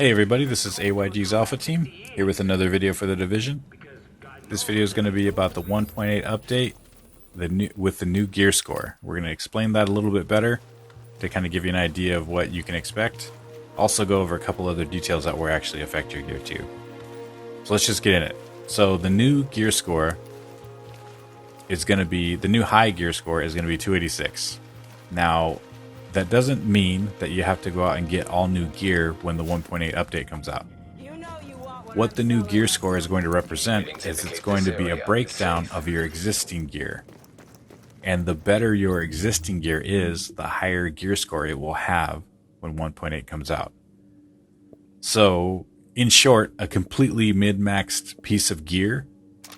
Hey everybody, this is AYG's Alpha Team, here with another video for the Division. This video is going to be about the 1.8 update with the new gear score. We're going to explain that a little bit better to kind of give you an idea of what you can expect. Also go over a couple other details that will actually affect your gear too. So let's just get in it. So the new gear score is going to be, the new high gear score is going to be 286. Now, that doesn't mean that you have to go out and get all new gear when the 1.8 update comes out. What the new gear score is going to represent is it's going to be a breakdown of your existing gear. And the better your existing gear is, the higher gear score it will have when 1.8 comes out. So, in short, a completely mid-maxed piece of gear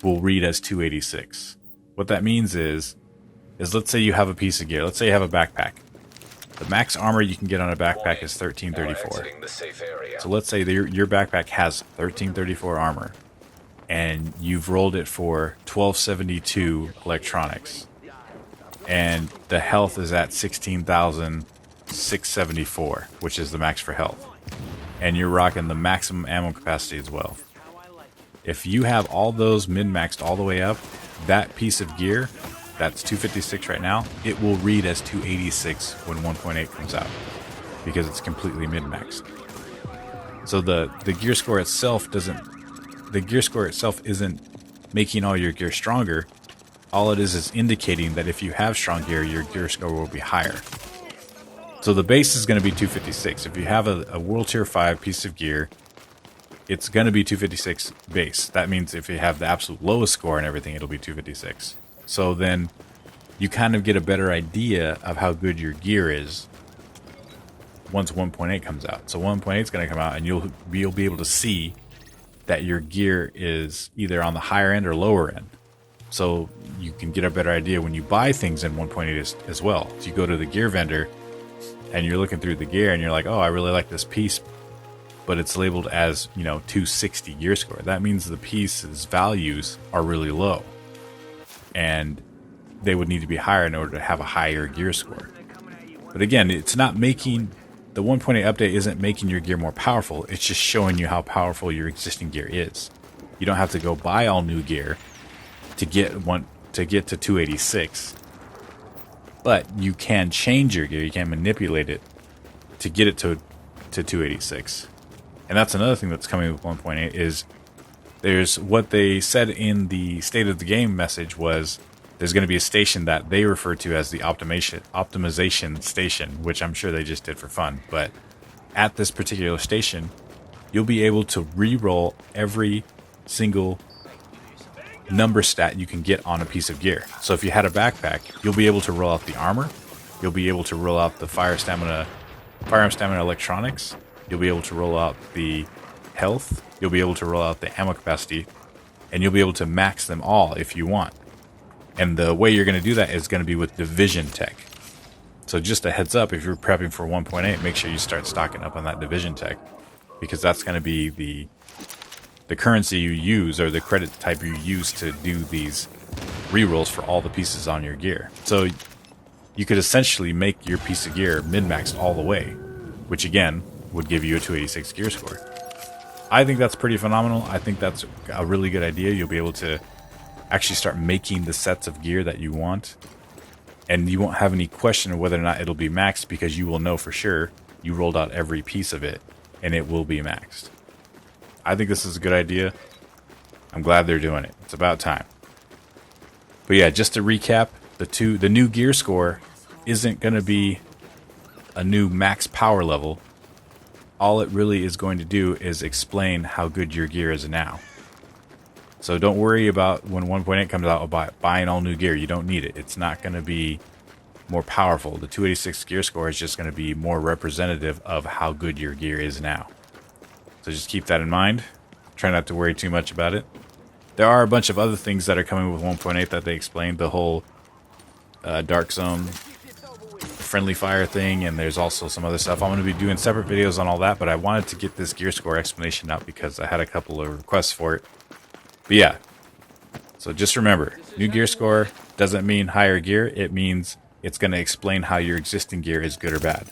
will read as 286. What that means is let's say you have a piece of gear. Let's say you have a backpack. The max armor you can get on a backpack is 1334. So let's say your backpack has 1334 armor, and you've rolled it for 1272 electronics, and the health is at 16,674, which is the max for health, and you're rocking the maximum ammo capacity as well. If you have all those min-maxed all the way up, that piece of gear, that's 256 right now, it will read as 286 when 1.8 comes out, because it's completely min-maxed. So the gear score itself isn't making all your gear stronger. All it is indicating that if you have strong gear, your gear score will be higher. So the base is going to be 256. If you have a World Tier 5 piece of gear, it's going to be 256 base. That means if you have the absolute lowest score and everything, it'll be 256. So then you kind of get a better idea of how good your gear is once 1.8 comes out. So 1.8 is going to come out, and you'll be able to see that your gear is either on the higher end or lower end. So you can get a better idea when you buy things in 1.8 as well. So you go to the gear vendor and you're looking through the gear and you're like, oh, I really like this piece, but it's labeled as, 260 gear score. That means the piece's values are really low, and they would need to be higher in order to have a higher gear score. But again, it's not making, the 1.8 update isn't making your gear more powerful. It's just showing you how powerful your existing gear is. You don't have to go buy all new gear to get to 286. But you can change your gear. You can manipulate it to get it to 286. And that's another thing that's coming with 1.8 is there's what they said in the state of the game message was there's going to be a station that they refer to as the optimization station, which I'm sure they just did for fun. But at this particular station, you'll be able to re-roll every single number stat you can get on a piece of gear. So if you had a backpack, you'll be able to roll out the armor, you'll be able to roll out the firearm stamina electronics, you'll be able to roll out the health, you'll be able to roll out the ammo capacity, and you'll be able to max them all if you want. And the way you're going to do that is going to be with Division tech. So just a heads up, if you're prepping for 1.8, make sure you start stocking up on that Division tech, because that's going to be the currency you use, or the credit type you use to do these rerolls for all the pieces on your gear. So you could essentially make your piece of gear min-maxed all the way, which again would give you a 286 gear score. I think that's pretty phenomenal. I think that's a really good idea. You'll be able to actually start making the sets of gear that you want, and you won't have any question of whether or not it'll be maxed, because you will know for sure you rolled out every piece of it and it will be maxed. I think this is a good idea. I'm glad they're doing it. It's about time. But yeah, just to recap, the new gear score isn't going to be a new max power level. All it really is going to do is explain how good your gear is now. So don't worry about when 1.8 comes out about buying all new gear. You don't need it. It's not going to be more powerful. The 286 gear score is just going to be more representative of how good your gear is now. So just keep that in mind. Try not to worry too much about it. There are a bunch of other things that are coming with 1.8 that they explained. The whole Dark Zone friendly fire thing, and there's also some other stuff. I'm going to be doing separate videos on all that, but I wanted to get this gear score explanation out because I had a couple of requests for it. But yeah, so just remember, new gear score doesn't mean higher gear. It means it's going to explain how your existing gear is good or bad.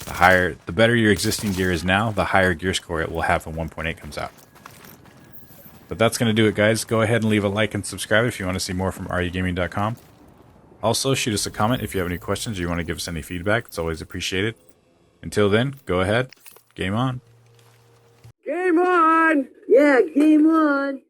The better your existing gear is now, the higher gear score it will have when 1.8 comes out. But that's going to do it, guys. Go ahead and leave a like and subscribe if you want to see more from rugaming.com. Also, shoot us a comment if you have any questions or you want to give us any feedback. It's always appreciated. Until then, go ahead. Game on. Game on! Yeah, game on!